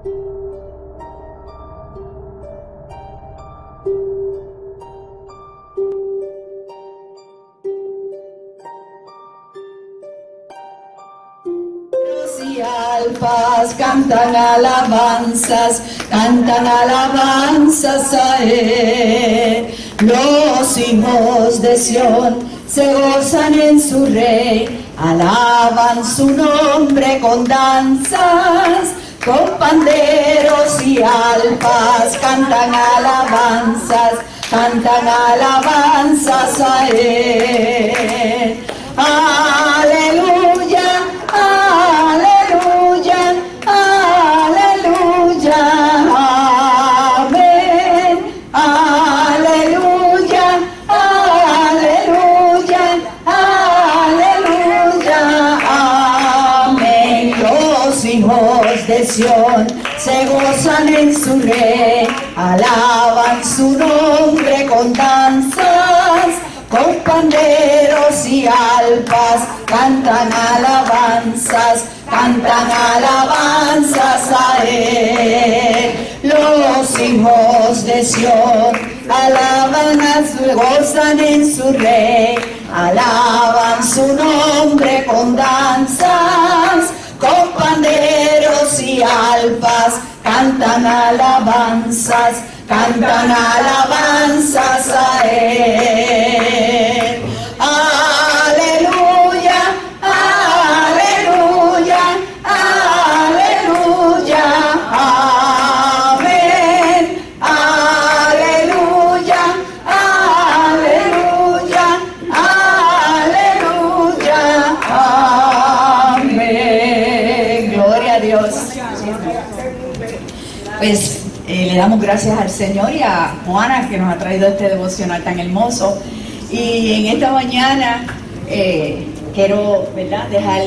Y alfas cantan alabanzas a Él. Los hijos de Sión se gozan en su Rey, alaban su nombre con danzas, con panderos y alfas cantan alabanzas a Él. Aleluya, aleluya, aleluya, amén. Aleluya, aleluya, aleluya, amén. Los hijos de Sión se gozan en su Rey, alaban su nombre con danzas, con panderos y alfas cantan alabanzas a Él. Los hijos de Sión gozan en su Rey, alaban su nombre con danzas, con panderos y alfas cantan alabanzas a Él. Aleluya, aleluya, aleluya, amén. Aleluya, aleluya, aleluya, amén. Gloria a Dios. Pues le damos gracias al Señor y a Juana que nos ha traído este devocional tan hermoso. Y en esta mañana quiero, ¿verdad?, dejar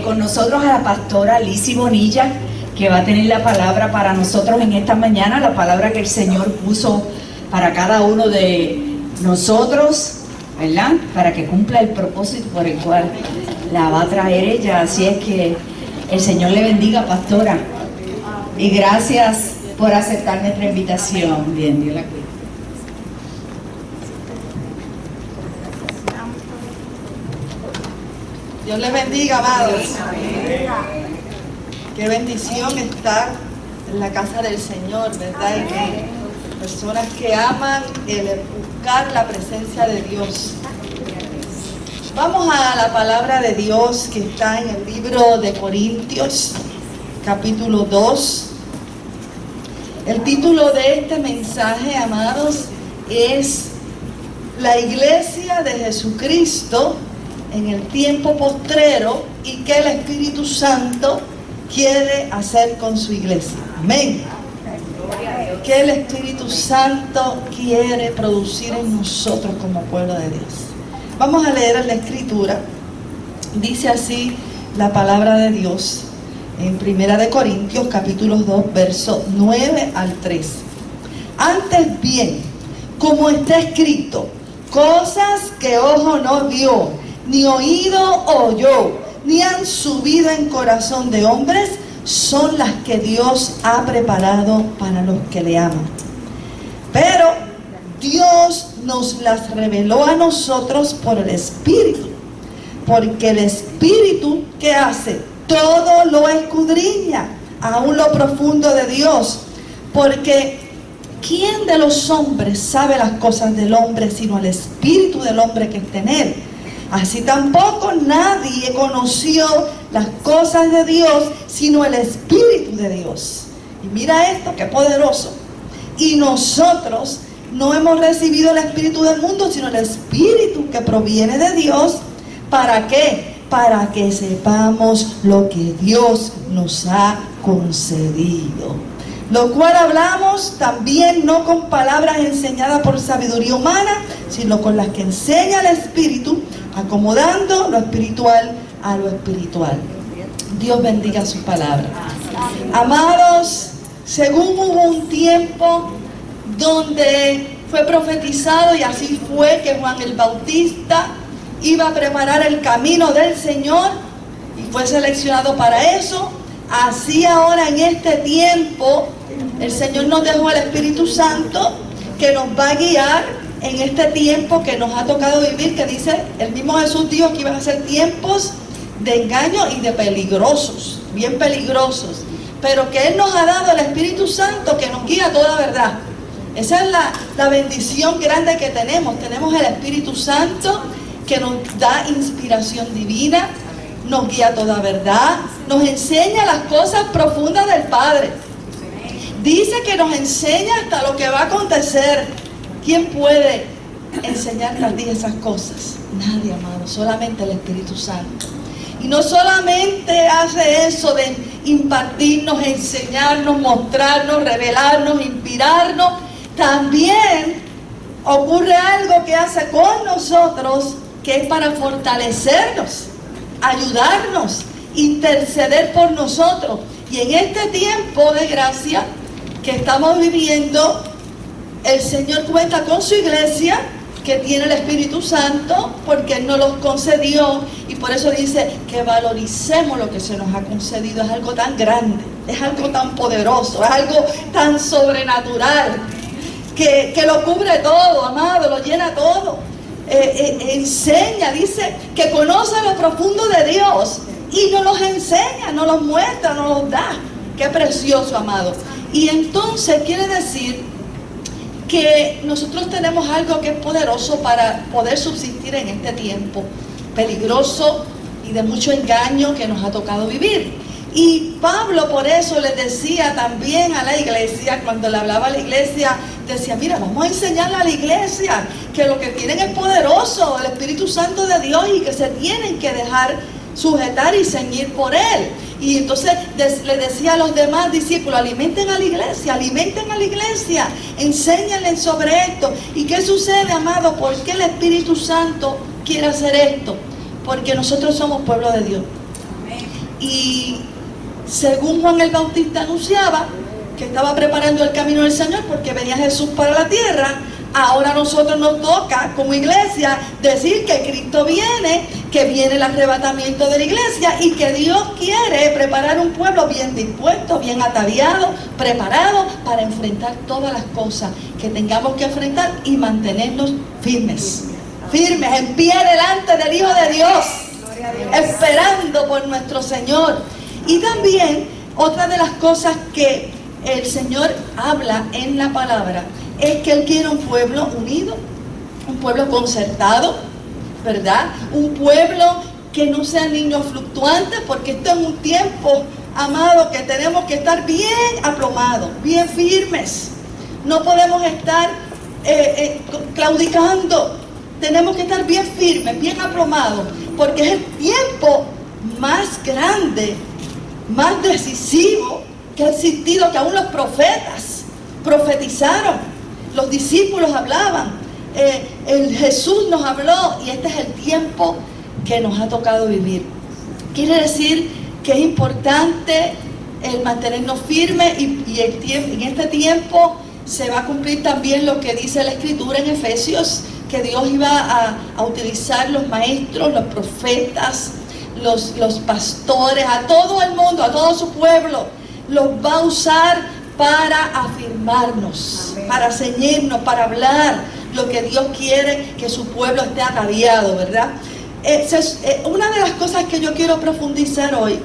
con nosotros a la pastora Lizzy Bonilla, que va a tener la palabra para nosotros en esta mañana, la palabra que el Señor puso para cada uno de nosotros, ¿verdad?, para que cumpla el propósito por el cual la va a traer ella. Así es que el Señor le bendiga, pastora, y gracias por aceptar nuestra invitación. Bien, Dios la cuide. Dios les bendiga, amados. Qué bendición estar en la casa del Señor, ¿verdad? Y que personas que aman el buscar la presencia de Dios. Vamos a la palabra de Dios que está en el libro de Corintios, capítulo 2. El título de este mensaje, amados, es La Iglesia de Jesucristo en el tiempo postrero y qué el Espíritu Santo quiere hacer con su iglesia. Amén. Que el Espíritu Santo quiere producir en nosotros como pueblo de Dios. Vamos a leer en la Escritura. Dice así la palabra de Dios en 1 Corintios capítulo 2, versos 9 al 13. Antes bien, como está escrito, cosas que ojo no vio, ni oído oyó, ni han subido en corazón de hombres, son las que Dios ha preparado para los que le aman. Pero Dios nos las reveló a nosotros por el Espíritu, porque el Espíritu, ¿qué hace? Todo lo escudriña, aún lo profundo de Dios, porque ¿quién de los hombres sabe las cosas del hombre sino el Espíritu del hombre que está en él? Así tampoco nadie conoció las cosas de Dios sino el Espíritu de Dios. Y mira esto, qué poderoso. Y nosotros no hemos recibido el Espíritu del mundo, sino el Espíritu que proviene de Dios. ¿Para qué? Para que sepamos lo que Dios nos ha concedido. Lo cual hablamos también no con palabras enseñadas por sabiduría humana, sino con las que enseña el Espíritu, acomodando lo espiritual a lo espiritual. Dios bendiga su palabra. Amados, según hubo un tiempo donde fue profetizado, y así fue, que Juan el Bautista iba a preparar el camino del Señor y fue seleccionado para eso. Así ahora en este tiempo, el Señor nos dejó el Espíritu Santo que nos va a guiar en este tiempo que nos ha tocado vivir, que dice, el mismo Jesús dijo que iban a ser tiempos de engaño y de peligrosos, bien peligrosos, pero que Él nos ha dado el Espíritu Santo que nos guía a toda verdad. Esa es la bendición grande que tenemos. Tenemos el Espíritu Santo que nos da inspiración divina, nos guía a toda verdad, nos enseña las cosas profundas del Padre. Dice que nos enseña hasta lo que va a acontecer. ¿Quién puede enseñarte a ti esas cosas? Nadie, amado, solamente el Espíritu Santo. Y no solamente hace eso de impartirnos, enseñarnos, mostrarnos, revelarnos, inspirarnos, también ocurre algo que hace con nosotros, que es para fortalecernos, ayudarnos, interceder por nosotros. Y en este tiempo de gracia que estamos viviendo, el Señor cuenta con su iglesia, que tiene el Espíritu Santo, porque Él nos los concedió, y por eso dice que valoricemos lo que se nos ha concedido. Es algo tan grande, es algo tan poderoso, es algo tan sobrenatural, que lo cubre todo, amado, lo llena todo. Enseña, dice que conoce lo profundo de Dios, y nos los enseña, nos los muestra, nos los da. Qué precioso, amado. Y entonces quiere decir que nosotros tenemos algo que es poderoso para poder subsistir en este tiempo peligroso y de mucho engaño que nos ha tocado vivir. Y Pablo por eso le decía también a la iglesia, cuando le hablaba a la iglesia, decía, mira, vamos a enseñarle a la iglesia que lo que tienen es poderoso, el Espíritu Santo de Dios, y que se tienen que dejar sujetar y ceñir por Él. Y entonces le decía a los demás discípulos, alimenten a la iglesia, enséñenle sobre esto. ¿Y qué sucede, amado? ¿Por qué el Espíritu Santo quiere hacer esto? Porque nosotros somos pueblo de Dios. Y según Juan el Bautista anunciaba que estaba preparando el camino del Señor porque venía Jesús para la tierra, ahora a nosotros nos toca como iglesia decir que Cristo viene, que viene el arrebatamiento de la iglesia y que Dios quiere preparar un pueblo bien dispuesto, bien ataviado, preparado para enfrentar todas las cosas que tengamos que enfrentar y mantenernos firmes, en pie delante del Hijo de Dios, esperando por nuestro Señor. Y también otra de las cosas que el Señor habla en la palabra es que Él quiere un pueblo unido, un pueblo concertado, ¿verdad? Un pueblo que no sea niños fluctuantes, porque esto es un tiempo, amado, que tenemos que estar bien aplomados, bien firmes. No podemos estar claudicando, tenemos que estar bien firmes, bien aplomados, porque es el tiempo más grande, más decisivo que ha existido, que aún los profetas profetizaron. Los discípulos hablaban, el Jesús nos habló, y este es el tiempo que nos ha tocado vivir. Quiere decir que es importante el mantenernos firmes, y en este tiempo se va a cumplir también lo que dice la Escritura en Efesios, que Dios iba a utilizar los maestros, los profetas, los pastores, a todo el mundo, a todo su pueblo, los va a usar para afirmarnos, amén, para ceñirnos, para hablar lo que Dios quiere que su pueblo esté ataviado, ¿verdad? Una de las cosas que yo quiero profundizar hoy,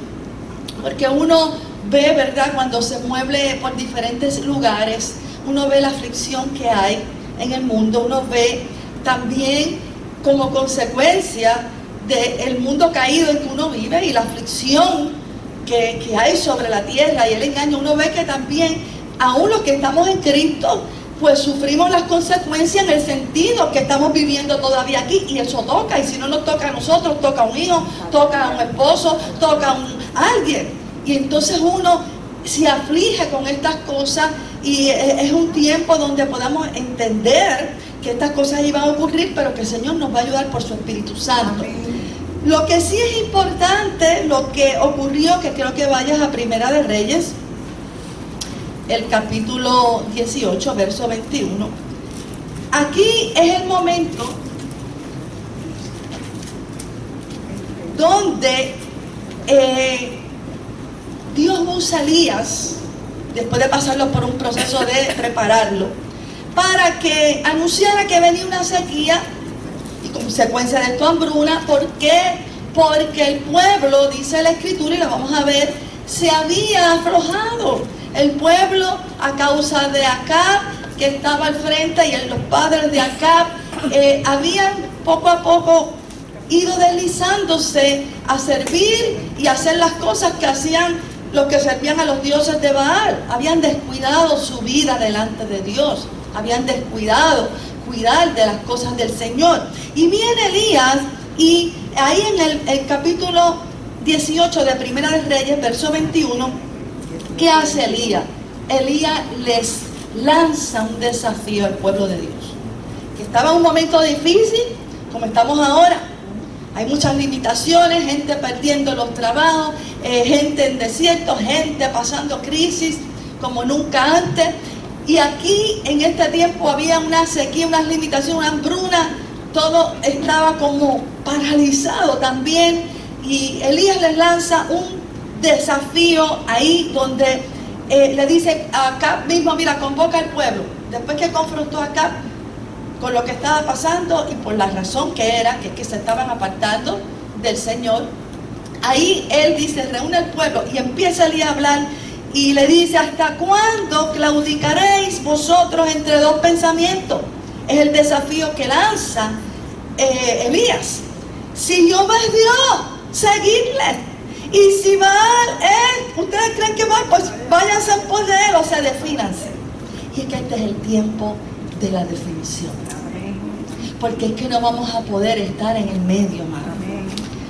porque uno ve, ¿verdad?, cuando se mueve por diferentes lugares, uno ve la aflicción que hay en el mundo, uno ve también como consecuencia del mundo caído en que uno vive y la aflicción que hay sobre la tierra y el engaño. Uno ve que también, aún los que estamos en Cristo, pues sufrimos las consecuencias en el sentido que estamos viviendo todavía aquí, y eso toca, y si no nos toca a nosotros, toca a un hijo, toca a un esposo, toca a alguien, y entonces uno se aflige con estas cosas, y es un tiempo donde podamos entender que estas cosas iban a ocurrir, pero que el Señor nos va a ayudar por su Espíritu Santo. Amén. Lo que sí es importante, lo que ocurrió, que creo que vayas a Primera de Reyes, el capítulo 18, verso 21. Aquí es el momento donde Dios como usa Elías, después de pasarlo por un proceso de prepararlo, para que anunciara que venía una sequía y consecuencia de esto hambruna. ¿Por qué? Porque el pueblo, dice la Escritura, y lo vamos a ver, se había aflojado. El pueblo, a causa de Acab, que estaba al frente, y los padres de Acab, habían poco a poco ido deslizándose a servir y hacer las cosas que hacían los que servían a los dioses de Baal. Habían descuidado su vida delante de Dios, habían descuidado cuidar de las cosas del Señor. Y viene Elías, y ahí en el capítulo 18 de Primera de Reyes, verso 21, ¿qué hace Elías? Elías les lanza un desafío al pueblo de Dios, que estaba en un momento difícil, como estamos ahora. Hay muchas limitaciones, gente perdiendo los trabajos, gente en desierto, gente pasando crisis como nunca antes. Y aquí en este tiempo había una sequía, unas limitaciones, una hambruna, todo estaba como paralizado también. Y Elías les lanza un desafío ahí donde le dice a Acab mismo, mira, convoca al pueblo. Después que confrontó a Acab con lo que estaba pasando y por la razón que era, que se estaban apartando del Señor, ahí él dice, reúne al pueblo, y empieza Elías a hablar y le dice, ¿hasta cuándo claudicaréis vosotros entre dos pensamientos? Es el desafío que lanza Elías. Si Jehová es Dios, seguidle. Y si Baal es, ustedes creen que Baal, pues váyanse en pos de él, o sea, defínanse. Y es que este es el tiempo de la definición. Porque es que no vamos a poder estar en el medio, hermano.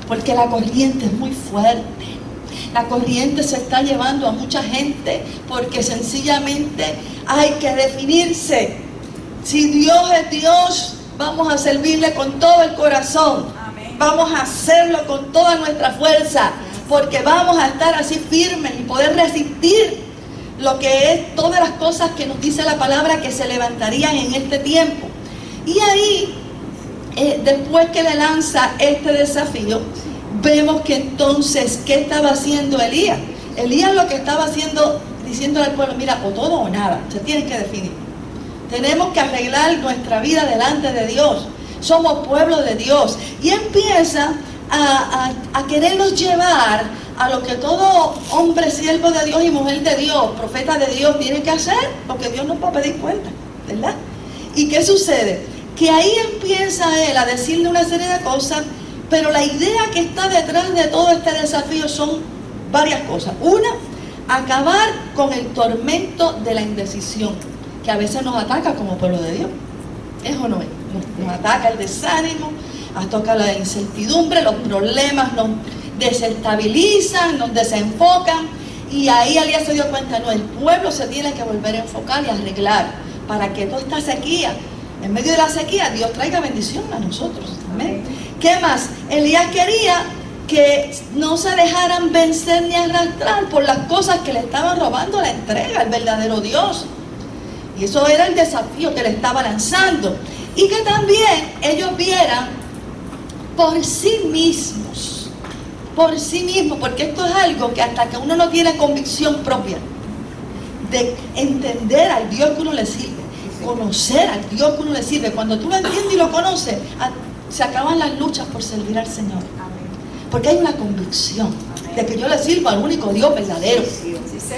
Porque la corriente es muy fuerte. La corriente se está llevando a mucha gente porque sencillamente hay que definirse. Si Dios es Dios, vamos a servirle con todo el corazón. Vamos a hacerlo con toda nuestra fuerza, porque vamos a estar así firmes y poder resistir lo que es todas las cosas que nos dice la palabra que se levantarían en este tiempo. Y ahí, después que le lanza este desafío, vemos que entonces, ¿qué estaba haciendo Elías? Elías lo que estaba haciendo, diciendo al pueblo, mira, o todo o nada, se tiene que definir. Tenemos que arreglar nuestra vida delante de Dios. Somos pueblo de Dios. Y empieza a querernos llevar a lo que todo hombre, siervo de Dios y mujer de Dios, profeta de Dios, tiene que hacer, porque Dios nos va a pedir cuenta, ¿verdad? ¿Y qué sucede? Que ahí empieza él a decirle una serie de cosas, pero la idea que está detrás de todo este desafío son varias cosas. Una, acabar con el tormento de la indecisión, que a veces nos ataca como pueblo de Dios. ¿Es o no es? Nos ataca el desánimo, nos toca la incertidumbre, los problemas nos desestabilizan, nos desenfocan. Y ahí Elías se dio cuenta, no, el pueblo se tiene que volver a enfocar y arreglar para que toda esta sequía, en medio de la sequía, Dios traiga bendición a nosotros. Amén. ¿Qué más? Elías quería que no se dejaran vencer ni arrastrar por las cosas que le estaban robando la entrega al verdadero Dios. Y eso era el desafío que le estaba lanzando. Y que también ellos vieran por sí mismos, porque esto es algo que hasta que uno no tiene convicción propia de entender al Dios que uno le sirve, conocer al Dios que uno le sirve, cuando tú lo entiendes y lo conoces, se acaban las luchas por servir al Señor. Porque hay una convicción de que yo le sirvo al único Dios verdadero.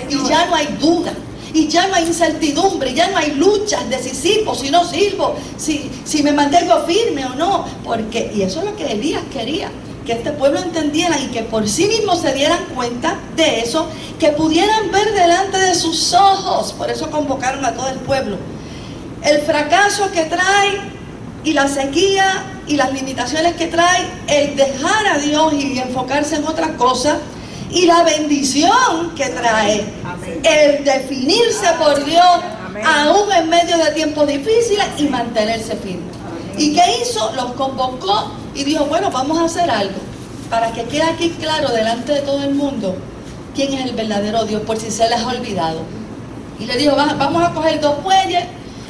Y ya no hay duda. Y ya no hay incertidumbre, ya no hay luchas de si sirvo, si no sirvo, si me mantengo firme o no. Y eso es lo que Elías quería, que este pueblo entendiera y que por sí mismos se dieran cuenta de eso, que pudieran ver delante de sus ojos. Por eso convocaron a todo el pueblo. El fracaso que trae y la sequía y las limitaciones que trae el dejar a Dios y enfocarse en otras cosas, y la bendición que trae el definirse por Dios aún en medio de tiempos difíciles y mantenerse firme. ¿Y qué hizo? Los convocó y dijo, bueno, vamos a hacer algo para que quede aquí claro delante de todo el mundo quién es el verdadero Dios, por si se les ha olvidado. Y le dijo, vamos a coger 2 bueyes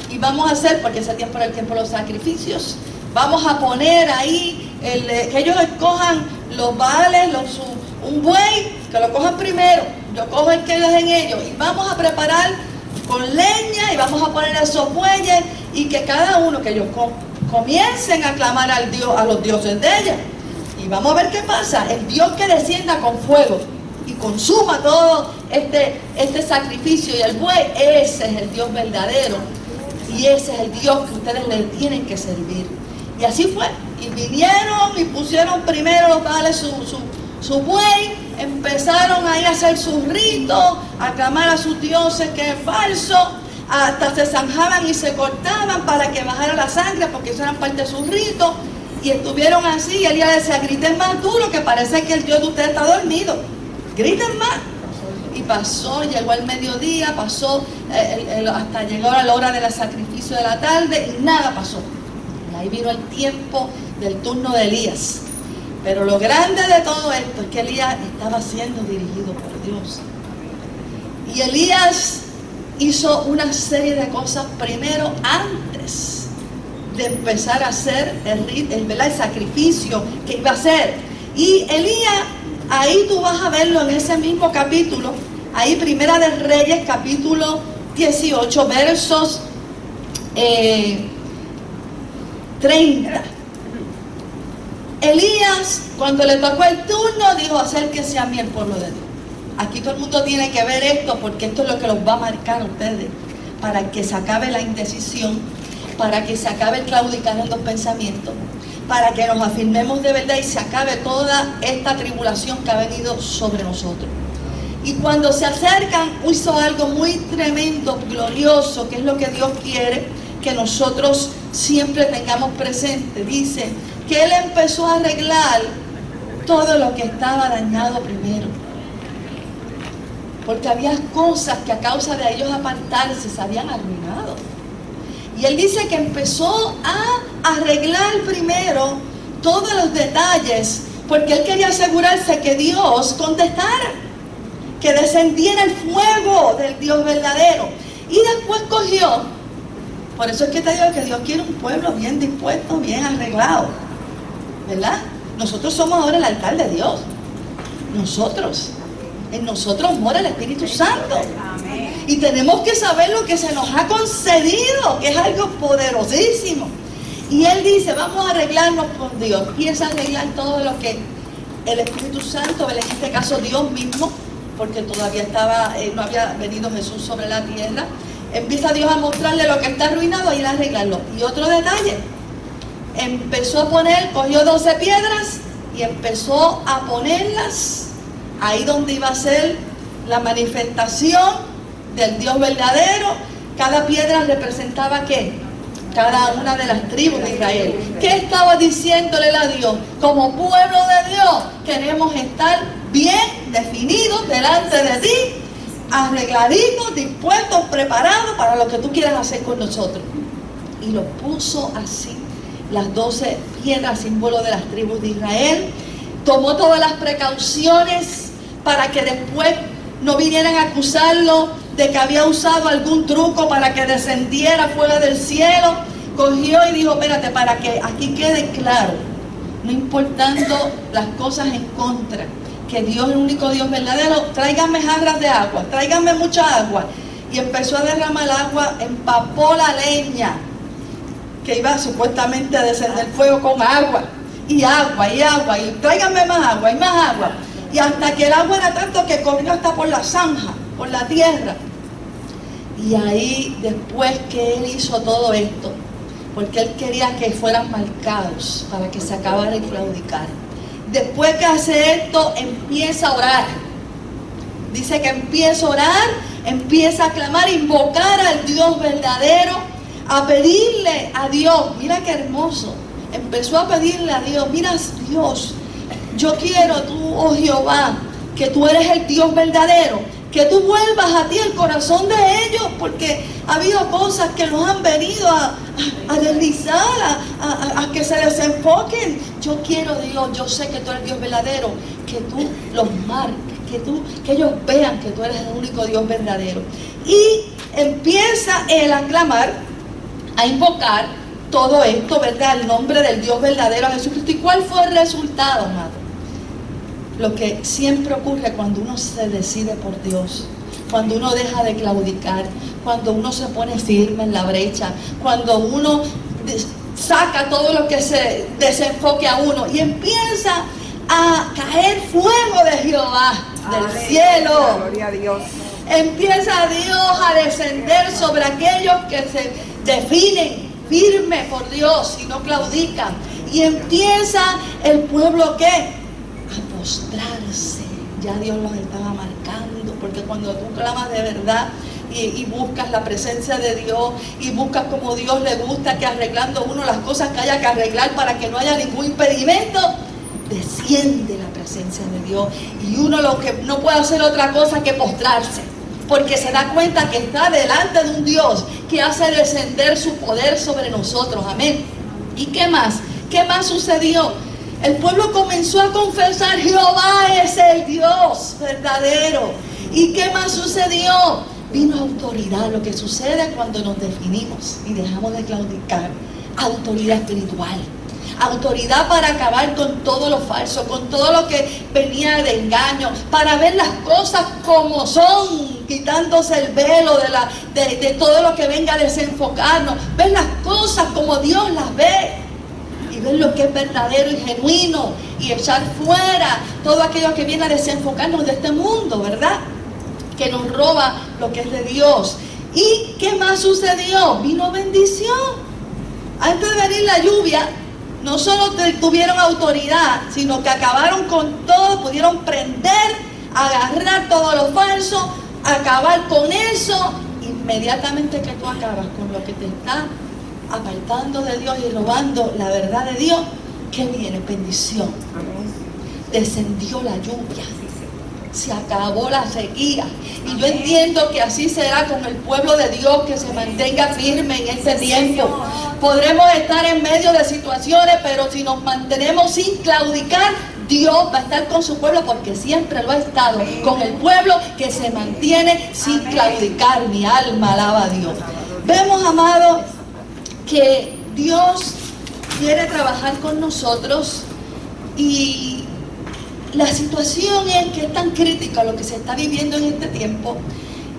y vamos a hacer, porque ese tiempo era el tiempo de los sacrificios, vamos a poner ahí que ellos escojan los baales, un buey, que lo cojan primero, yo cojo el que es en ellos y vamos a preparar con leña y vamos a poner esos bueyes y que cada uno, que ellos comiencen a clamar al Dios, a los dioses de ella. Y vamos a ver qué pasa. El Dios que descienda con fuego y consuma todo este sacrificio y el buey, ese es el Dios verdadero. Y ese es el Dios que ustedes le tienen que servir. Y así fue. Y vinieron y pusieron primero los baales su buey, empezaron ahí a hacer sus ritos, a clamar a sus dioses que es falso, hasta se zanjaban y se cortaban para que bajara la sangre, porque eso eran parte de sus ritos. Y estuvieron así, y Elías decía, griten más duro, que parece que el Dios de ustedes está dormido. Griten más. Y pasó, llegó el mediodía, pasó, hasta llegó a la hora del sacrificio de la tarde, y nada pasó. Y ahí vino el tiempo del turno de Elías. Pero lo grande de todo esto es que Elías estaba siendo dirigido por Dios. Y Elías hizo una serie de cosas primero antes de empezar a hacer el sacrificio que iba a hacer. Y Elías, ahí tú vas a verlo en ese mismo capítulo, ahí Primera de Reyes, capítulo 18, versos 30. Elías, cuando le tocó el turno, dijo, acérquese a mí el pueblo de Dios. Aquí todo el mundo tiene que ver esto, porque esto es lo que los va a marcar a ustedes, para que se acabe la indecisión, para que se acabe el claudicar en los pensamientos, para que nos afirmemos de verdad y se acabe toda esta tribulación que ha venido sobre nosotros. Y cuando se acercan, hizo algo muy tremendo, glorioso, que es lo que Dios quiere que nosotros siempre tengamos presente. Dice que Él empezó a arreglar todo lo que estaba dañado primero. Porque había cosas que a causa de ellos apartarse se habían arruinado. Y Él dice que empezó a arreglar primero todos los detalles, porque Él quería asegurarse que Dios contestara, que descendiera el fuego del Dios verdadero. Y después cogió, por eso es que te digo que Dios quiere un pueblo bien dispuesto, bien arreglado, ¿verdad? Nosotros somos ahora el altar de Dios. En nosotros mora el Espíritu Santo. Y tenemos que saber lo que se nos ha concedido, que es algo poderosísimo. Y Él dice, vamos a arreglarnos con Dios. Empieza a arreglar todo lo que el Espíritu Santo, en este caso Dios mismo, porque todavía no había venido Jesús sobre la tierra. Empieza Dios a mostrarle lo que está arruinado y a arreglarlo. Y otro detalle, cogió 12 piedras y empezó a ponerlas ahí donde iba a ser la manifestación del Dios verdadero. Cada piedra representaba ¿qué? Cada una de las tribus de Israel. ¿Qué estaba diciéndole a Dios? Como pueblo de Dios queremos estar bien definidos delante de ti, arregladitos, dispuestos, preparados para lo que tú quieras hacer con nosotros. Y lo puso así, las 12 piedras, símbolo de las tribus de Israel. Tomó todas las precauciones para que después no vinieran a acusarlo de que había usado algún truco para que descendiera fuera del cielo. Cogió y dijo, espérate, para que aquí quede claro, no importando las cosas en contra, que Dios es el único Dios verdadero, tráiganme jarras de agua, tráiganme mucha agua. Y empezó a derramar agua, empapó la leña, que iba supuestamente a descender fuego con agua, y tráiganme más agua, y más agua. Y hasta que el agua era tanto que corrió hasta por la zanja, por la tierra. Y ahí, después que Él hizo todo esto, porque Él quería que fueran marcados para que se acabara el claudicar. Después que hace esto, empieza a orar. Dice que empieza a orar, empieza a clamar, invocar al Dios verdadero, a pedirle a Dios. Mira qué hermoso. Empezó a pedirle a Dios, mira Dios, yo quiero tú, oh Jehová, que tú eres el Dios verdadero, que tú vuelvas a ti el corazón de ellos, porque ha habido cosas que los han venido a deslizar, a que se desenfoquen. Yo quiero, Dios, yo sé que tú eres Dios verdadero, que tú los marques, que ellos vean que tú eres el único Dios verdadero. Y empieza él a clamar, a invocar todo esto, ¿verdad? El nombre del Dios verdadero, a Jesucristo. ¿Y cuál fue el resultado, amado? lo que siempre ocurre cuando uno se decide por Dios, cuando uno deja de claudicar, cuando uno se pone firme en la brecha, cuando uno saca todo lo que se desenfoque a uno y empieza a caer fuego de Jehová del cielo. Gloria a Dios. Empieza Dios a descender sobre aquellos que se definen firmes por Dios y no claudican. Y empieza el pueblo ¿qué? A postrarse. Ya Dios los estaba marcando, porque cuando tú clamas de verdad y buscas la presencia de Dios y buscas como Dios le gusta, que arreglando uno las cosas que haya que arreglar para que no haya ningún impedimento, desciende la presencia de Dios y uno lo que no puede hacer otra cosa que postrarse, porque se da cuenta que está delante de un Dios que hace descender su poder sobre nosotros. Amén. ¿Y qué más? ¿Qué más sucedió? El pueblo comenzó a confesar: Jehová es el Dios verdadero. ¿Y qué más sucedió? Vino autoridad. Lo que sucede cuando nos definimos y dejamos de claudicar. Autoridad espiritual. Autoridad para acabar con todo lo falso, con todo lo que venía de engaño, para ver las cosas como son, quitándose el velo de todo lo que venga a desenfocarnos, ver las cosas como Dios las ve y ver lo que es verdadero y genuino y echar fuera todo aquello que viene a desenfocarnos de este mundo, ¿verdad? Que nos roba lo que es de Dios. ¿Y qué más sucedió? Vino bendición. Antes de venir la lluvia, no solo tuvieron autoridad, sino que acabaron con todo, pudieron prender, agarrar todo lo falso, acabar con eso. Inmediatamente que tú acabas con lo que te está apartando de Dios y robando la verdad de Dios, ¿qué viene? Bendición. Descendió la lluvia. Se acabó la sequía. Y yo entiendo que así será con el pueblo de Dios, que se mantenga firme en este tiempo. Podremos estar en medio de situaciones, pero si nos mantenemos sin claudicar, Dios va a estar con su pueblo, porque siempre lo ha estado con el pueblo que se mantiene sin claudicar. Mi alma alaba a Dios. Vemos, amados, que Dios quiere trabajar con nosotros, y la situación es que es tan crítica lo que se está viviendo en este tiempo,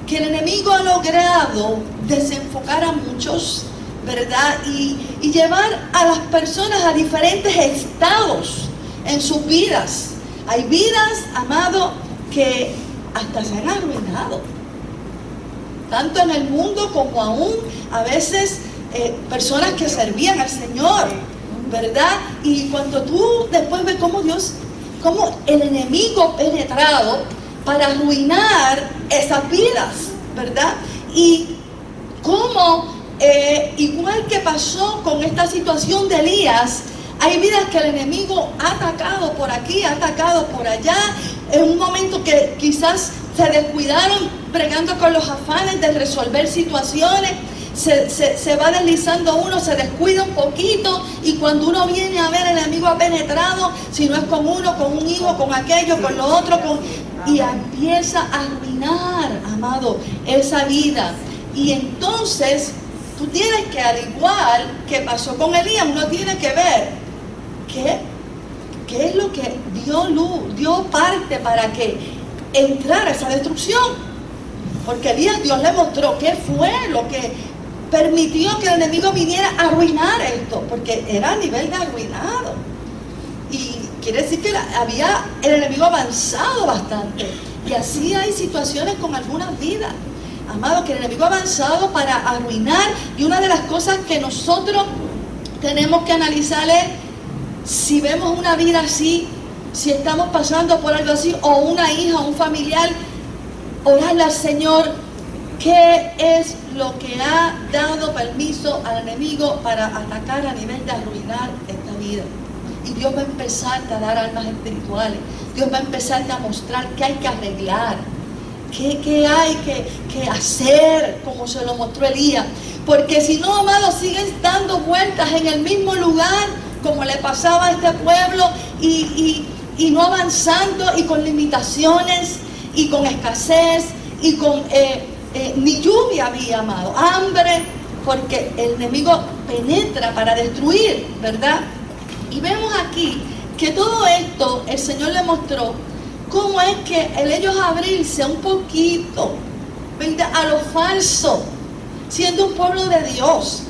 que el enemigo ha logrado desenfocar a muchos, ¿verdad? Y llevar a las personas a diferentes estados en sus vidas. Hay vidas, amado, que hasta se han arruinado, tanto en el mundo como aún a veces personas que servían al Señor, ¿verdad? Y cuando tú después ves cómo Dios, cómo el enemigo ha penetrado para arruinar esas vidas, ¿verdad? Y cómo, igual que pasó con esta situación de Elías, hay vidas que el enemigo ha atacado por aquí, ha atacado por allá, en un momento que quizás se descuidaron bregando con los afanes de resolver situaciones. Se va deslizando uno, se descuida un poquito, y cuando uno viene a ver, el enemigo ha penetrado, si no es con uno, con un hijo, con aquello, con lo otro, y empieza a arruinar, amado, esa vida. Y entonces tú tienes que, al igual que pasó con Elías, uno tiene que ver qué es lo que dio luz, dio parte para que entrara esa destrucción. Porque Elías, Dios le mostró qué fue lo que permitió que el enemigo viniera a arruinar esto, porque era a nivel de arruinado. Y quiere decir que el enemigo avanzado bastante. Y así hay situaciones con algunas vidas, amados, que el enemigo ha avanzado para arruinar. Y una de las cosas que nosotros tenemos que analizar es, si vemos una vida así, si estamos pasando por algo así, o una hija, o un familiar, orarle al Señor. ¿Qué es lo que ha dado permiso al enemigo para atacar a nivel de arruinar esta vida? Y Dios va a empezar a dar armas espirituales. Dios va a empezar a mostrar qué hay que arreglar, qué hay que hacer, como se lo mostró Elías. Porque si no, amados, siguen dando vueltas en el mismo lugar, como le pasaba a este pueblo, y no avanzando, y con limitaciones, y con escasez, y con ni lluvia había, amado, hambre, porque el enemigo penetra para destruir, ¿verdad? Y vemos aquí que todo esto el Señor le mostró cómo es que el ellos abrirse un poquito, ¿verdad?, a lo falso, siendo un pueblo de Dios,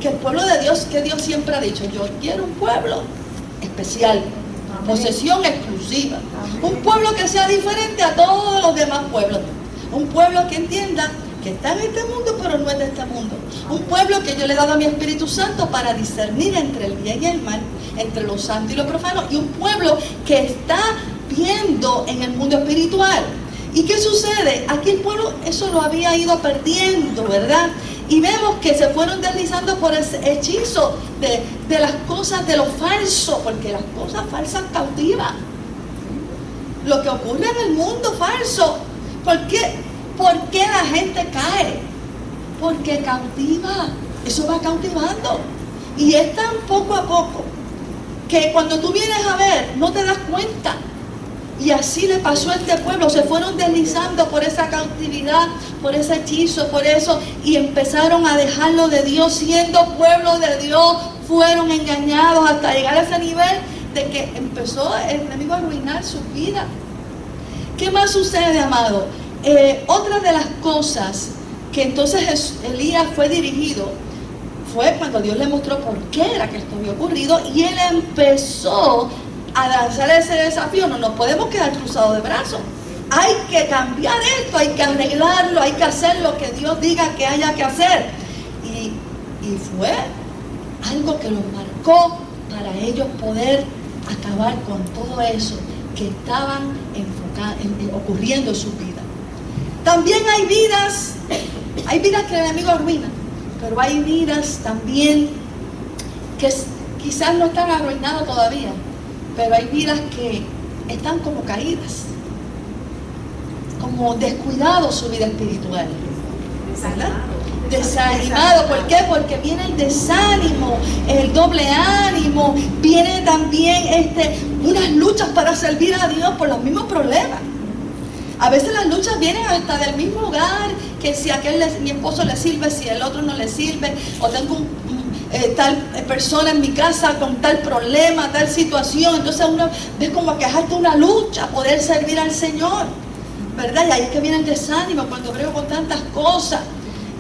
que el pueblo de Dios, que Dios siempre ha dicho, yo quiero un pueblo especial, posesión exclusiva, un pueblo que sea diferente a todos los demás pueblos, un pueblo que entienda que está en este mundo pero no es de este mundo, un pueblo que yo le he dado a mi Espíritu Santo para discernir entre el bien y el mal, entre lo santo y lo profano, y un pueblo que está viendo en el mundo espiritual. ¿Y qué sucede? Aquí el pueblo eso lo había ido perdiendo, ¿verdad? Y vemos que se fueron deslizando por ese hechizo de las cosas, de lo falso, porque las cosas falsas cautivan. Lo que ocurre en el mundo falso, ¿por qué la gente cae? Porque cautiva, eso va cautivando. Y es tan poco a poco que cuando tú vienes a ver, no te das cuenta. Y así le pasó a este pueblo, se fueron deslizando por esa cautividad, por ese hechizo, por eso, y empezaron a dejarlo de Dios, siendo pueblo de Dios, fueron engañados hasta llegar a ese nivel de que empezó el enemigo a arruinar su vida. ¿Qué más sucede, amado? Otra de las cosas que entonces Elías fue dirigido fue cuando Dios le mostró por qué era que esto había ocurrido, y él empezó a lanzar ese desafío. No nos podemos quedar cruzados de brazos, hay que cambiar esto, hay que arreglarlo, hay que hacer lo que Dios diga que haya que hacer, y fue algo que los marcó para ellos poder acabar con todo eso que estaban ocurriendo en sus vidas. También hay vidas que el enemigo arruina, pero hay vidas también que quizás no están arruinadas todavía, pero hay vidas que están como caídas, como descuidado su vida espiritual, ¿verdad? Desanimado. ¿Por qué? Porque viene el desánimo, el doble ánimo, viene también unas luchas para servir a Dios por los mismos problemas. A veces las luchas vienen hasta del mismo hogar, que si mi esposo le sirve, si el otro no le sirve, o tengo tal persona en mi casa con tal problema, tal situación. Entonces uno ve como que es hasta una lucha poder servir al Señor, ¿verdad? Y ahí es que viene el desánimo cuando brego con tantas cosas,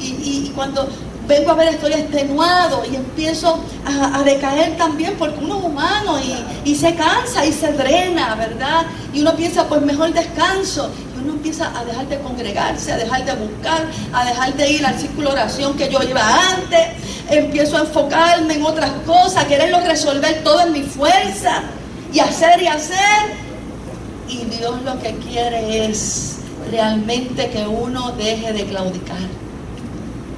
y cuando vengo a ver estoy extenuado y empiezo a decaer también, porque uno es humano y se cansa y se drena, ¿verdad? Y uno piensa, pues mejor descanso. Y uno empieza a dejar de congregarse, a dejar de buscar, a dejar de ir al círculo de oración que yo iba antes. Empiezo a enfocarme en otras cosas, a quererlo resolver todo en mi fuerza y hacer. Y Dios lo que quiere es realmente que uno deje de claudicar.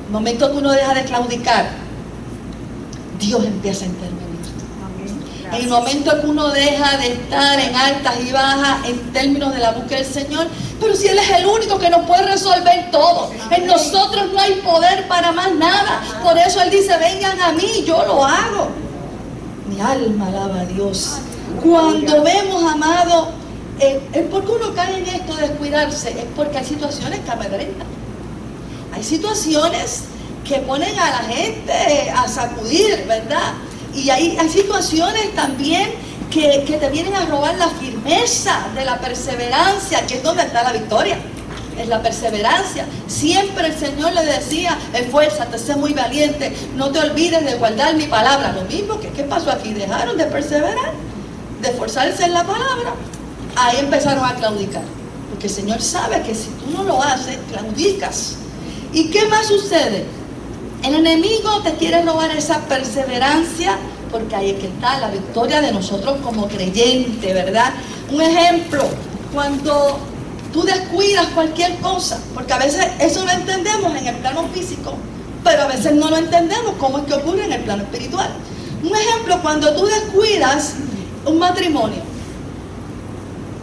El momento que uno deja de claudicar, Dios empieza a intervenir. En el momento que uno deja de estar en altas y bajas en términos de la búsqueda del Señor, pero si Él es el único que nos puede resolver todo, en nosotros no hay poder para más nada. Por eso Él dice, vengan a mí, yo lo hago. Mi alma alaba a Dios. Cuando vemos, amado, ¿por qué uno cae en esto de descuidarse? Es porque hay situaciones que amedrentan. Hay situaciones que ponen a la gente a sacudir, ¿verdad? Y hay situaciones también que te vienen a robar la firmeza de la perseverancia, que es donde está la victoria. Es la perseverancia. Siempre el Señor le decía, esfuérzate, sé muy valiente, no te olvides de guardar mi palabra. Lo mismo que, ¿qué pasó aquí? Dejaron de perseverar, de esforzarse en la palabra. Ahí empezaron a claudicar, porque el Señor sabe que si tú no lo haces, claudicas. ¿Y qué más sucede? El enemigo te quiere robar esa perseverancia, porque ahí es que está la victoria de nosotros como creyentes, ¿verdad? Un ejemplo, cuando tú descuidas cualquier cosa, porque a veces eso lo entendemos en el plano físico, pero a veces no lo entendemos cómo es que ocurre en el plano espiritual. Un ejemplo, cuando tú descuidas un matrimonio,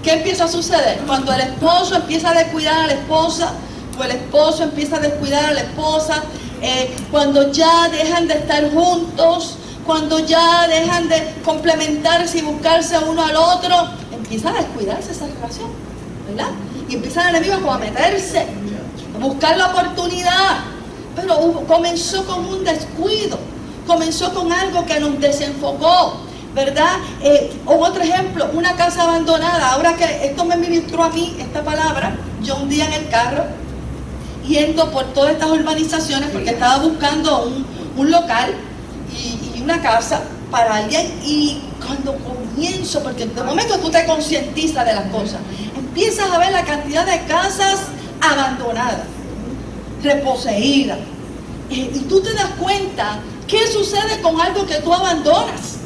¿qué empieza a suceder? Cuando el esposo empieza a descuidar a la esposa, o el esposo empieza a descuidar a la esposa, cuando ya dejan de estar juntos, cuando ya dejan de complementarse y buscarse uno al otro, empieza a descuidarse esa relación, ¿verdad? Y empieza el enemigo a meterse, a buscar la oportunidad. Pero comenzó con un descuido, comenzó con algo que nos desenfocó, ¿verdad? O otro ejemplo, una casa abandonada. Ahora que esto me ministró a mí, esta palabra, yo un día en el carro, yendo por todas estas urbanizaciones, porque estaba buscando un local y una casa para alguien, y cuando comienzo, porque de momento tú te concientizas de las cosas, empiezas a ver la cantidad de casas abandonadas, reposeídas, y tú te das cuenta qué sucede con algo que tú abandonas,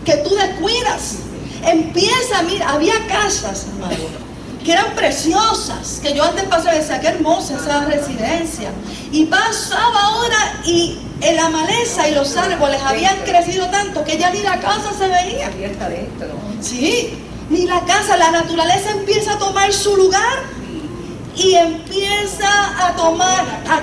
que tú descuidas. Empieza, mira, había casas, amado, que eran preciosas, que yo antes pasaba y decía, qué hermosa esa residencia, y pasaba ahora y en la maleza y los árboles habían crecido tanto que ya ni la casa se veía. Sí, ni la casa, la naturaleza empieza a tomar su lugar y empieza a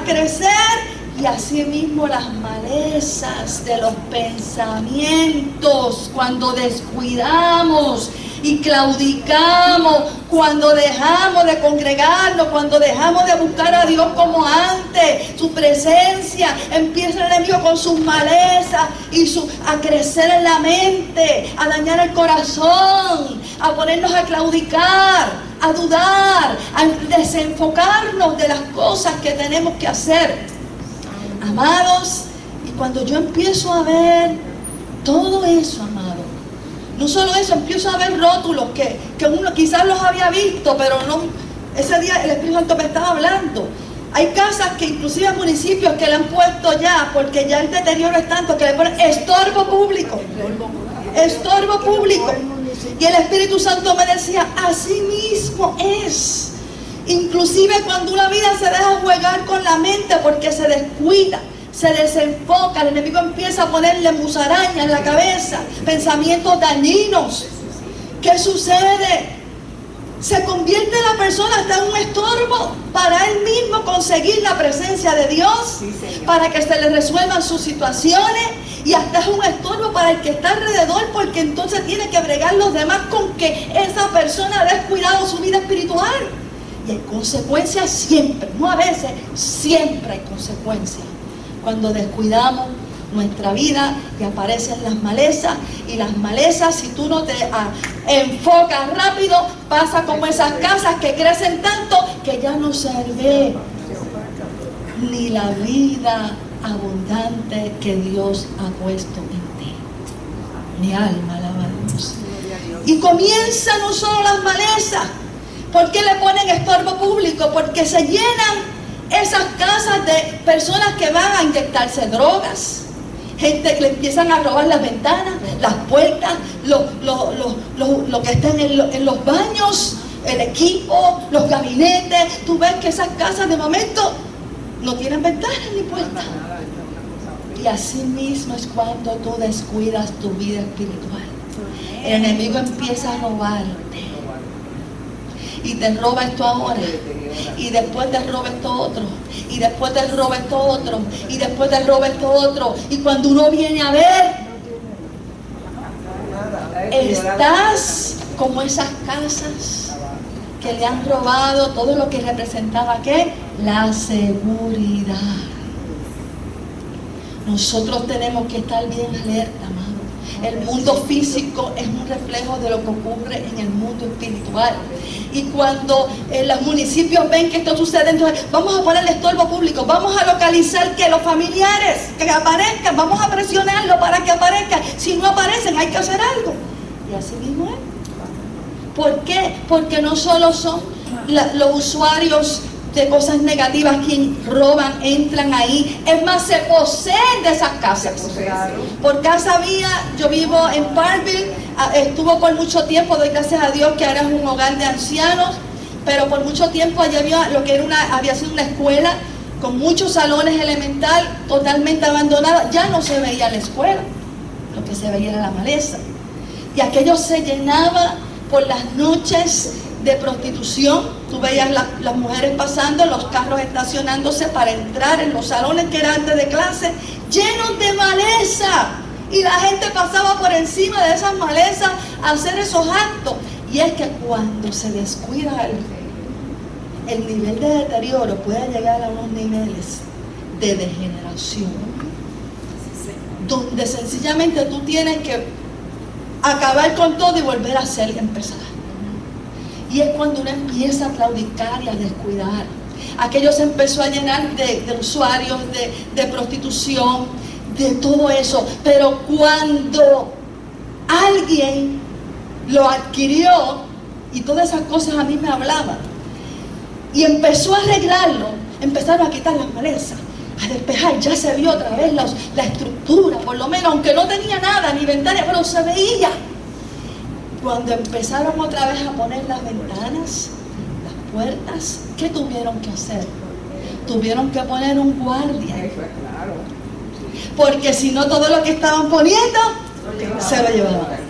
crecer, y así mismo las malezas de los pensamientos, cuando descuidamos y claudicamos, cuando dejamos de congregarnos, cuando dejamos de buscar a Dios como antes, su presencia, empieza el enemigo con sus malezas a crecer en la mente, a dañar el corazón, a ponernos a claudicar, a dudar, a desenfocarnos de las cosas que tenemos que hacer. Amados, y cuando yo empiezo a ver todo eso, amado, no solo eso, empiezo a ver rótulos que uno quizás los había visto, pero no, ese día el Espíritu Santo me estaba hablando. Hay casas que inclusive municipios que le han puesto ya, porque ya el deterioro es tanto, que le ponen estorbo público. Estorbo público. Y el Espíritu Santo me decía, así mismo es. Inclusive cuando una vida se deja jugar con la mente porque se descuida, se desenfoca, el enemigo empieza a ponerle musaraña en la cabeza, pensamientos dañinos. ¿Qué sucede? Se convierte la persona hasta en un estorbo para él mismo conseguir la presencia de Dios, para que se le resuelvan sus situaciones, y hasta es un estorbo para el que está alrededor, porque entonces tiene que bregar los demás con que esa persona ha descuidado su vida espiritual. Y hay consecuencias siempre, no a veces, siempre hay consecuencias. Cuando descuidamos nuestra vida y aparecen las malezas, y las malezas, si tú no te enfocas rápido, pasa como esas casas que crecen tanto que ya no se ve ni la vida abundante que Dios ha puesto en ti. Mi alma alaba a Dios. Y comienzan no solo las malezas. ¿Por qué le ponen estorbo público? Porque se llenan esas casas de personas que van a inyectarse drogas, gente que le empiezan a robar las ventanas, las puertas, lo que está en los baños, el equipo, los gabinetes. Tú ves que esas casas de momento no tienen ventanas ni puertas. Y así mismo es cuando tú descuidas tu vida espiritual. El enemigo empieza a robarte. Y te roba esto ahora, y después te roba esto otro, y después te roba esto otro, y después te roba esto otro. Y cuando uno viene a ver, estás como esas casas que le han robado todo lo que representaba, ¿qué? La seguridad. Nosotros tenemos que estar bien alerta, amado. El mundo físico es un reflejo de lo que ocurre en el mundo espiritual. Y cuando los municipios ven que esto sucede, entonces vamos a ponerle estorbo público, vamos a localizar que los familiares que aparezcan, vamos a presionarlos para que aparezcan. Si no aparecen, hay que hacer algo. Y así mismo es. ¿Por qué? Porque no solo son los usuarios de cosas negativas quien roban, entran ahí. Es más, se poseen de esas casas. Por casa mía, yo vivo en Parkville, estuvo por mucho tiempo, doy gracias a Dios que ahora es un hogar de ancianos, pero por mucho tiempo allá había lo que era había sido una escuela con muchos salones elemental, totalmente abandonada. Ya no se veía la escuela, lo que se veía era la maleza. Y aquello se llenaba por las noches de prostitución. Tú veías las mujeres pasando, los carros estacionándose para entrar en los salones que eran antes de clase, llenos de maleza, y la gente pasaba por encima de esas malezas a hacer esos actos. Y es que cuando se descuida el nivel de deterioro puede llegar a unos niveles de degeneración, donde sencillamente tú tienes que acabar con todo y volver a hacer y empezar. Y es cuando uno empieza a claudicar y a descuidar. Aquello se empezó a llenar de usuarios, de prostitución, de todo eso. Pero cuando alguien lo adquirió, y todas esas cosas a mí me hablaban, y empezó a arreglarlo, empezaron a quitar las malezas, a despejar, ya se vio otra vez la estructura, por lo menos, aunque no tenía nada, ni ventanas, pero se veía. Cuando empezaron otra vez a poner las ventanas, las puertas, ¿qué tuvieron que hacer? Tuvieron que poner un guardia. Porque si no, todo lo que estaban poniendo se lo llevaban.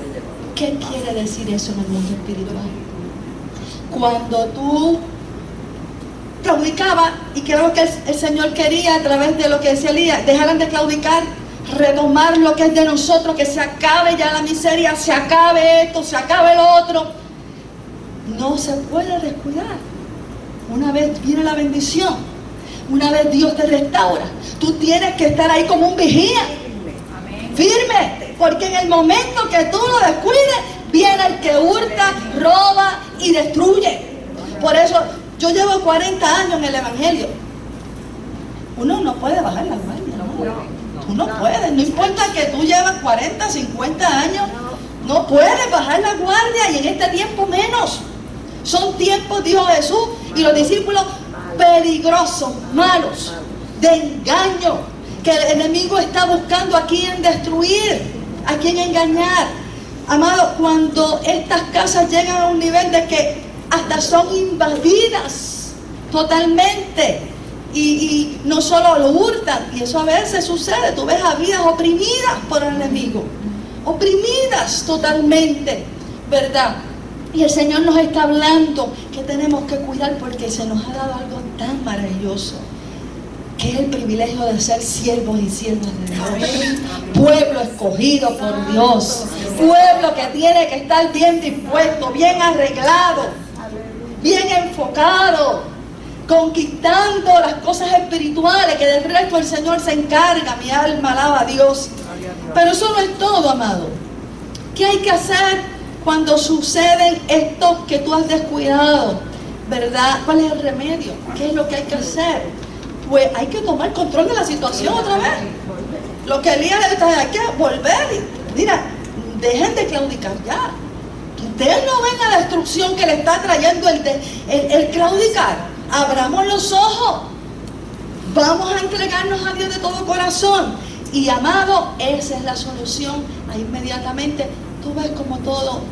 ¿Qué quiere decir eso en el mundo espiritual? Cuando tú claudicabas, y creo que el Señor quería a través de lo que decía Elías, dejaran de claudicar, retomar lo que es de nosotros, que se acabe ya la miseria, se acabe esto, se acabe lo otro. No se puede descuidar. Una vez viene la bendición, una vez Dios te restaura, tú tienes que estar ahí como un vigía, firme, porque en el momento que tú lo descuides, viene el que hurta, roba y destruye. Por eso yo llevo 40 años en el Evangelio. Uno no puede bajar la guardia, ¿no? Tú no puedes, no importa que tú llevas 40, 50 años, no puedes bajar la guardia, y en este tiempo menos. Son tiempos, dijo Jesús, y los discípulos, peligrosos, malos, de engaño, que el enemigo está buscando a quien destruir, a quien engañar. Amado, cuando estas casas llegan a un nivel de que hasta son invadidas totalmente, y no solo lo hurtan, y eso a veces sucede, tú ves a vidas oprimidas por el enemigo, oprimidas totalmente, ¿verdad? Y el Señor nos está hablando que tenemos que cuidar, porque se nos ha dado algo tan maravilloso, que es el privilegio de ser siervos y siervas de Dios. Pueblo escogido por Dios, pueblo que tiene que estar bien dispuesto, bien arreglado, bien enfocado, conquistando las cosas espirituales, que del resto el Señor se encarga. Mi alma alaba a Dios. Pero eso no es todo, amado. ¿Qué hay que hacer cuando suceden estos que tú has descuidado? ¿Verdad? ¿Cuál es el remedio? ¿Qué es lo que hay que hacer? Pues hay que tomar control de la situación otra vez. Lo que Elías le está, hay que volver. Mira, dejen de claudicar ya. Ustedes no ven la destrucción que le está trayendo el claudicar. Abramos los ojos, vamos a entregarnos a Dios de todo corazón. Y amado, esa es la solución. Ahí inmediatamente tú ves como todo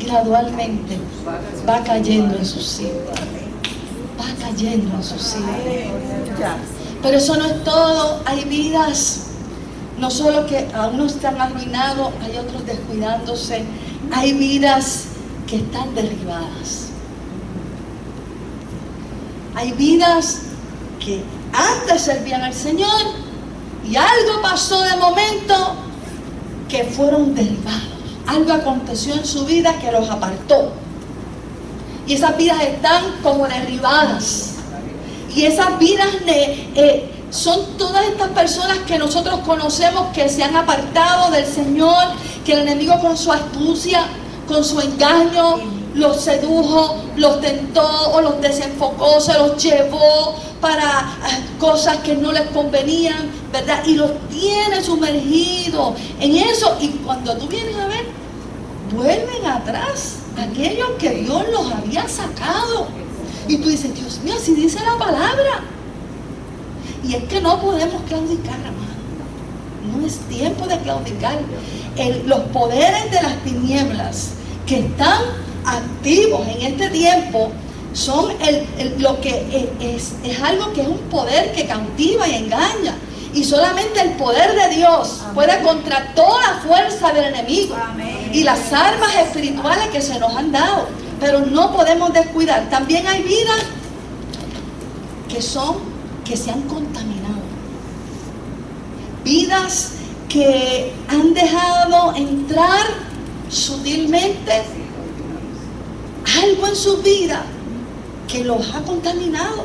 gradualmente va cayendo en su sitio, va cayendo en su sitio. Pero eso no es todo. Hay vidas, no solo que a unos están arruinados, hay otros descuidándose. Hay vidas que están derribadas. Hay vidas que antes servían al Señor y algo pasó de momento que fueron derribados. Algo aconteció en su vida que los apartó. Y esas vidas están como derribadas. Y esas vidas son todas estas personas que nosotros conocemos que se han apartado del Señor, que el enemigo con su astucia, con su engaño, los sedujo, los tentó o los desenfocó, se los llevó para cosas que no les convenían, ¿verdad? Y los tiene sumergidos en eso. Y cuando tú vienes a ver, vuelven atrás aquellos que Dios los había sacado. Y tú dices, Dios mío, así dice la palabra. Y es que no podemos claudicar, hermano. No es tiempo de claudicar. Los poderes de las tinieblas que están activos en este tiempo son lo que es algo que es un poder que cautiva y engaña, y solamente el poder de Dios puede contra toda fuerza del enemigo. Amén. Y las armas espirituales que se nos han dado, pero no podemos descuidar. También hay vidas que se han contaminado, vidas que han dejado entrar sutilmente algo en su vida que los ha contaminado,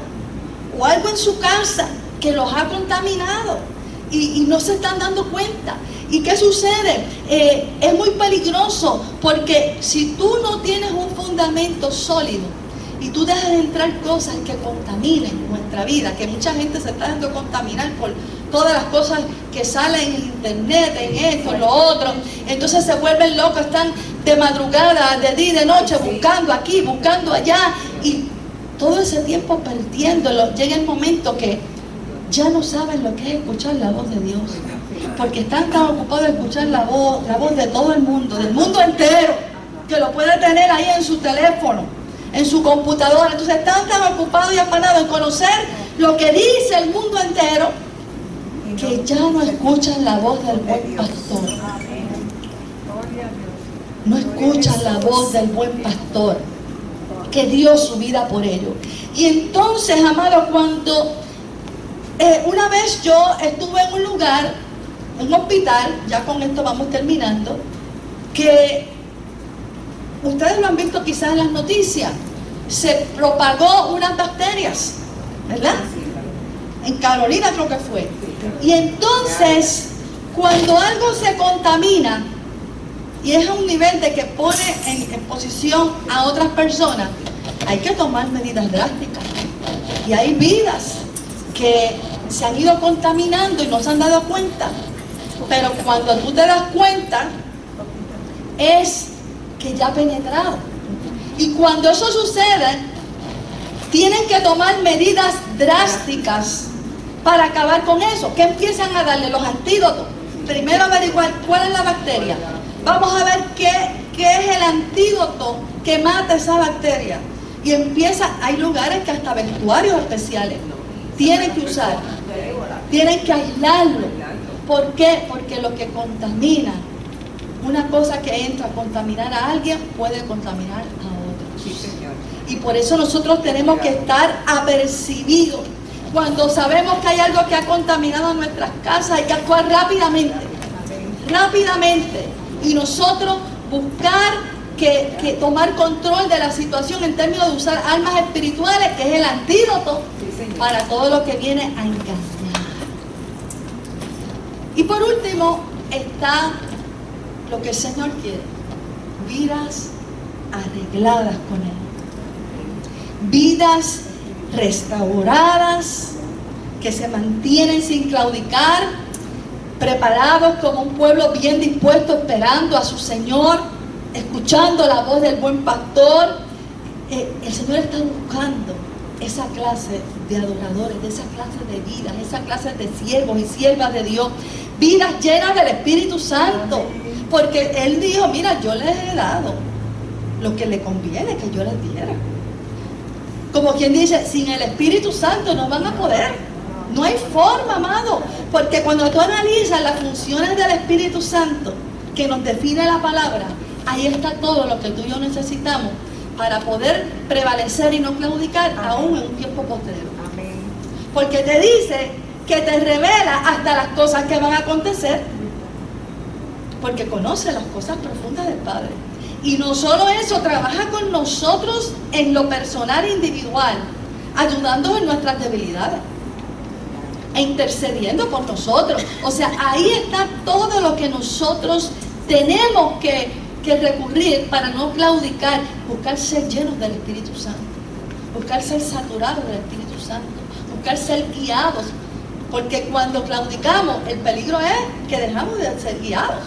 o algo en su casa que los ha contaminado, y no se están dando cuenta. ¿Y qué sucede? Es muy peligroso, porque si tú no tienes un fundamento sólido y tú dejas de entrar cosas que contaminen nuestra vida, que mucha gente se está dejando contaminar por todas las cosas que salen en internet, en esto, en lo otro, entonces se vuelven locos, están de madrugada, de día y de noche, buscando aquí, buscando allá, y todo ese tiempo perdiéndolo. Llega el momento que ya no saben lo que es escuchar la voz de Dios, porque están tan ocupados de escuchar la voz de todo el mundo, del mundo entero, que lo puede tener ahí en su teléfono, en su computadora. Entonces están tan ocupados y afanados en conocer lo que dice el mundo entero, que ya no escuchan la voz del buen pastor. No escuchan la voz del buen pastor, que dio su vida por ellos. Y entonces, amados, cuando una vez yo estuve en un lugar, un hospital, ya con esto vamos terminando, que ustedes lo han visto quizás en las noticias, se propagó unas bacterias, ¿verdad? En Carolina creo que fue. Y entonces, cuando algo se contamina y es a un nivel de que pone en posición a otras personas, hay que tomar medidas drásticas. Y hay vidas que se han ido contaminando y no se han dado cuenta. Pero cuando tú te das cuenta, es que ya ha penetrado. Y cuando eso sucede, tienen que tomar medidas drásticas para acabar con eso. ¿Qué empiezan a darle? Los antídotos. Primero averiguar cuál es la bacteria. Vamos a ver qué es el antídoto que mata esa bacteria. Y hay lugares que hasta vestuarios especiales tienen que usar. Tienen que aislarlo. ¿Por qué? Porque lo que contamina, una cosa que entra a contaminar a alguien, puede contaminar a otro. Sí, señor. Y por eso nosotros tenemos que estar apercibidos. Cuando sabemos que hay algo que ha contaminado nuestras casas, hay que actuar rápidamente. Rápidamente. Y nosotros buscar que tomar control de la situación en términos de usar armas espirituales, que es el antídoto para todo lo que viene a engañar. Y por último está lo que el Señor quiere: vidas arregladas con Él, vidas restauradas, que se mantienen sin claudicar, preparados como un pueblo bien dispuesto, esperando a su Señor, escuchando la voz del buen pastor. El Señor está buscando esa clase de adoradores, de esa clase de vidas, esa clase de siervos y siervas de Dios, vidas llenas del Espíritu Santo, porque Él dijo: mira, yo les he dado lo que le conviene que yo les diera. Como quien dice, sin el Espíritu Santo no van a poder. No hay forma, amado, porque cuando tú analizas las funciones del Espíritu Santo que nos define la palabra, ahí está todo lo que tú y yo necesitamos para poder prevalecer y no claudicar, aún en un tiempo postrero. Porque te dice que te revela hasta las cosas que van a acontecer, porque conoce las cosas profundas del Padre. Y no solo eso, trabaja con nosotros en lo personal e individual, ayudándonos en nuestras debilidades e intercediendo por nosotros. O sea, ahí está todo lo que nosotros tenemos que recurrir para no claudicar, buscar ser llenos del Espíritu Santo, buscar ser saturados del Espíritu Santo, buscar ser guiados, porque cuando claudicamos, el peligro es que dejamos de ser guiados.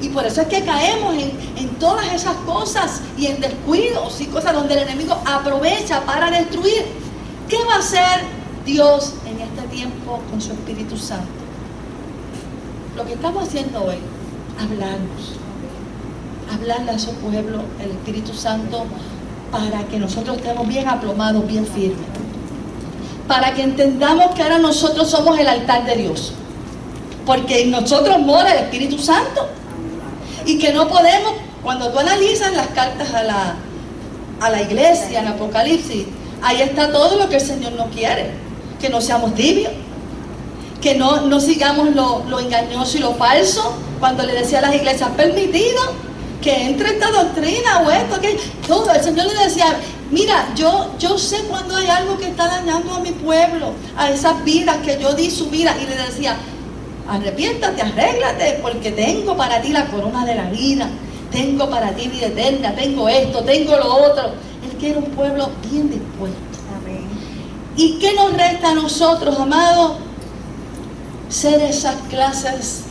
Y por eso es que caemos en todas esas cosas y en descuidos y cosas donde el enemigo aprovecha para destruir. ¿Qué va a hacer Dios en este tiempo con su Espíritu Santo? Lo que estamos haciendo hoy, hablarle a su pueblo, el Espíritu Santo, para que nosotros estemos bien aplomados, bien firmes, para que entendamos que ahora nosotros somos el altar de Dios, porque en nosotros mora el Espíritu Santo, y que no podemos, cuando tú analizas las cartas a la iglesia, en Apocalipsis, ahí está todo lo que el Señor no quiere: que no seamos tibios, que no sigamos lo engañoso y lo falso. Cuando le decía a las iglesias: permitido que entre esta doctrina o esto, que todo. El Señor le decía: mira, yo sé cuando hay algo que está dañando a mi pueblo, a esas vidas que yo di su vida. Y le decía: arrepiéntate, arréglate, porque tengo para ti la corona de la vida, tengo para ti vida eterna, tengo esto, tengo lo otro. Él quiere un pueblo bien dispuesto. Amén. ¿Y qué nos resta a nosotros, amados? Ser esas clases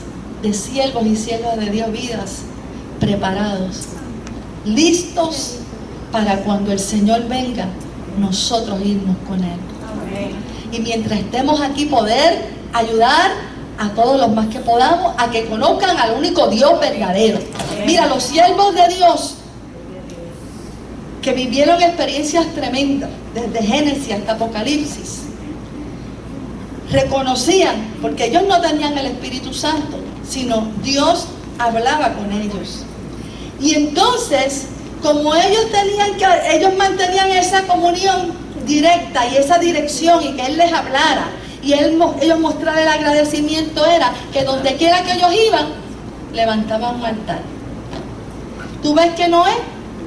de siervos y siervas de Dios, vidas preparados, listos para cuando el Señor venga, nosotros irnos con Él. Amén. Y mientras estemos aquí, poder ayudar a todos los más que podamos a que conozcan al único Dios verdadero. Mira, los siervos de Dios que vivieron experiencias tremendas desde Génesis hasta Apocalipsis reconocían, porque ellos no tenían el Espíritu Santo, sino Dios hablaba con ellos. Y entonces, como ellos mantenían esa comunión directa y esa dirección, y que Él les hablara y ellos mostrar el agradecimiento, era que donde quiera que ellos iban, levantaban un altar. Tú ves que Noé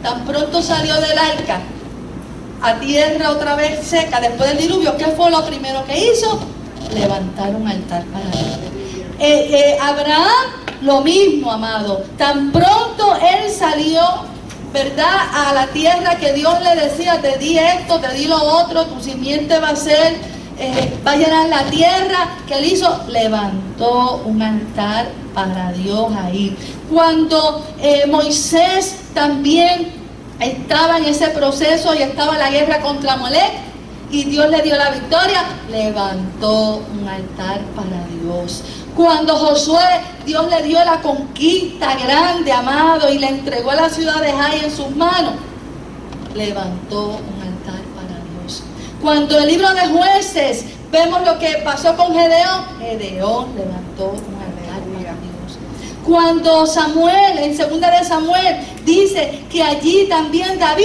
tan pronto salió del arca a tierra otra vez seca después del diluvio, ¿qué fue lo primero que hizo? Levantar un altar para Él. Abraham, lo mismo, amado. Tan pronto él salió, ¿verdad?, a la tierra que Dios le decía, te di esto, te di lo otro, tu simiente va a ser, va a llenar la tierra. ¿Qué él hizo? Levantó un altar para Dios ahí. Cuando Moisés también estaba en ese proceso y estaba en la guerra contra Molec, y Dios le dio la victoria, levantó un altar para Dios. Cuando Josué, Dios le dio la conquista grande, amado, y le entregó la ciudad de Jai en sus manos, levantó un altar para Dios. Cuando en el libro de Jueces vemos lo que pasó con Gedeón, Gedeón levantó un altar para Dios. Cuando Samuel, en 2 de Samuel, dice que allí también David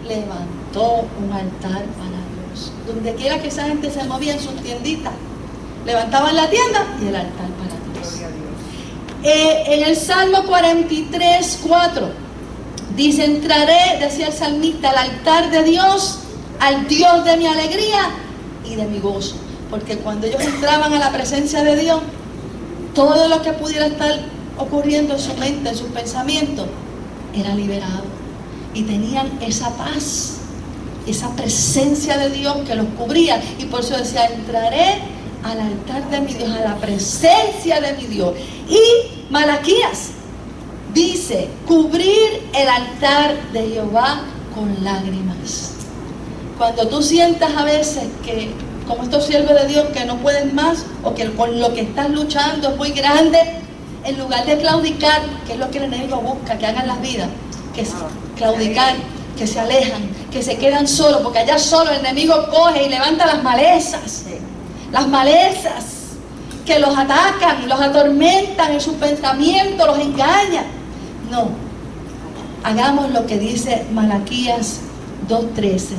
levantó un altar para Dios. Donde quiera que esa gente se movía en sus tienditas, levantaban la tienda y el altar para Dios. En el Salmo 43, 4 dice, entraré, decía el salmista, al altar de Dios, al Dios de mi alegría y de mi gozo. Porque cuando ellos entraban a la presencia de Dios, todo lo que pudiera estar ocurriendo en su mente, en sus pensamientos, era liberado. Y tenían esa paz, esa presencia de Dios que los cubría. Y por eso decía, entraré al altar de mi Dios, a la presencia de mi Dios. Y Malaquías dice, cubrir el altar de Jehová con lágrimas. Cuando tú sientas a veces que, como estos siervos de Dios, que no puedes más, o que con lo que estás luchando es muy grande, en lugar de claudicar, que es lo que el enemigo busca, que hagan las vidas, que es claudicar, que se alejan, que se quedan solos, porque allá solo el enemigo coge y levanta las malezas que los atacan, los atormentan en sus pensamientos, los engañan. No, hagamos lo que dice Malaquías 2:13,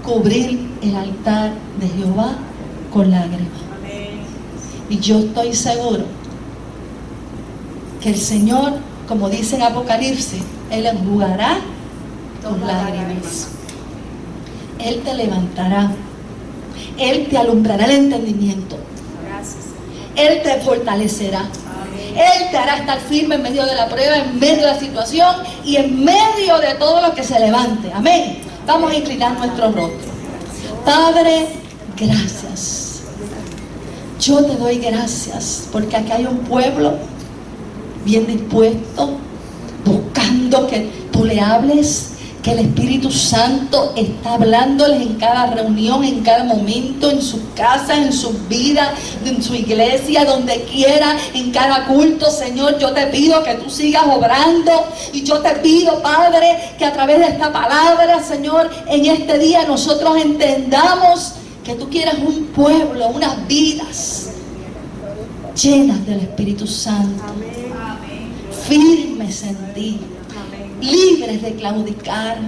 cubrir el altar de Jehová con lágrimas. Y yo estoy seguro que el Señor, como dice en Apocalipsis, Él enjugará tus lágrimas. Él te levantará. Él te alumbrará el entendimiento. Él te fortalecerá. Él te hará estar firme en medio de la prueba, en medio de la situación y en medio de todo lo que se levante. Amén. Vamos a inclinar nuestro rostro. Padre, gracias. Yo te doy gracias porque aquí hay un pueblo bien dispuesto, buscando que tú le hables, que el Espíritu Santo está hablándoles en cada reunión, en cada momento, en sus casas, en sus vidas, en su iglesia, donde quiera, en cada culto. Señor, yo te pido que tú sigas obrando, y yo te pido, Padre, que a través de esta palabra, Señor, en este día nosotros entendamos que tú quieres un pueblo, unas vidas llenas del Espíritu Santo, firmes en ti, libres de claudicar,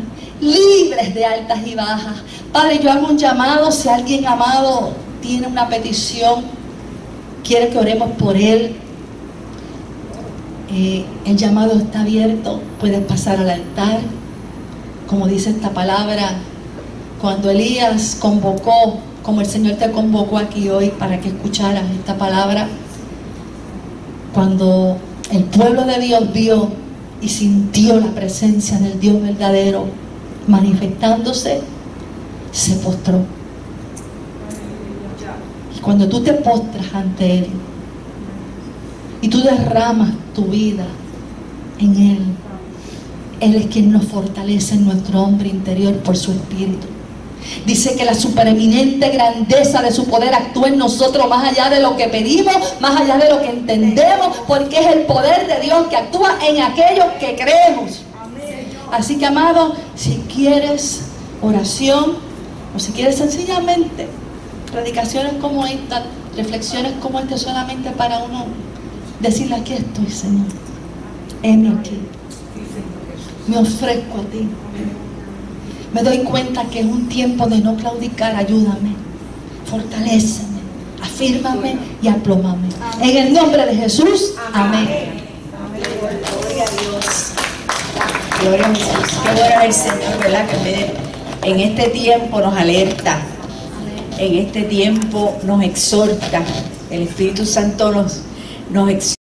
libres de altas y bajas. Padre, yo hago un llamado. Si alguien, amado, tiene una petición, quiere que oremos por él, el llamado está abierto. Puedes pasar al altar, como dice esta palabra. Cuando Elías convocó, como el Señor te convocó aquí hoy para que escucharas esta palabra, cuando el pueblo de Dios vio y sintió la presencia del Dios verdadero manifestándose, se postró. Y cuando tú te postras ante Él y tú derramas tu vida en Él, Él es quien nos fortalece en nuestro hombre interior por su Espíritu. Dice que la supereminente grandeza de su poder actúa en nosotros más allá de lo que pedimos, más allá de lo que entendemos, porque es el poder de Dios que actúa en aquellos que creemos. Así que, amado, si quieres oración o si quieres sencillamente predicaciones como esta, reflexiones como esta, solamente para uno decirle: aquí estoy, Señor, heme aquí, me ofrezco a ti. Me doy cuenta que es un tiempo de no claudicar. Ayúdame, fortaléceme, afírmame y aplómame. En el nombre de Jesús, amén. Gloria a Dios. Gloria a Jesús. Qué bueno es el Señor, ¿verdad? Que en este tiempo nos alerta, en este tiempo nos exhorta. El Espíritu Santo nos exhorta.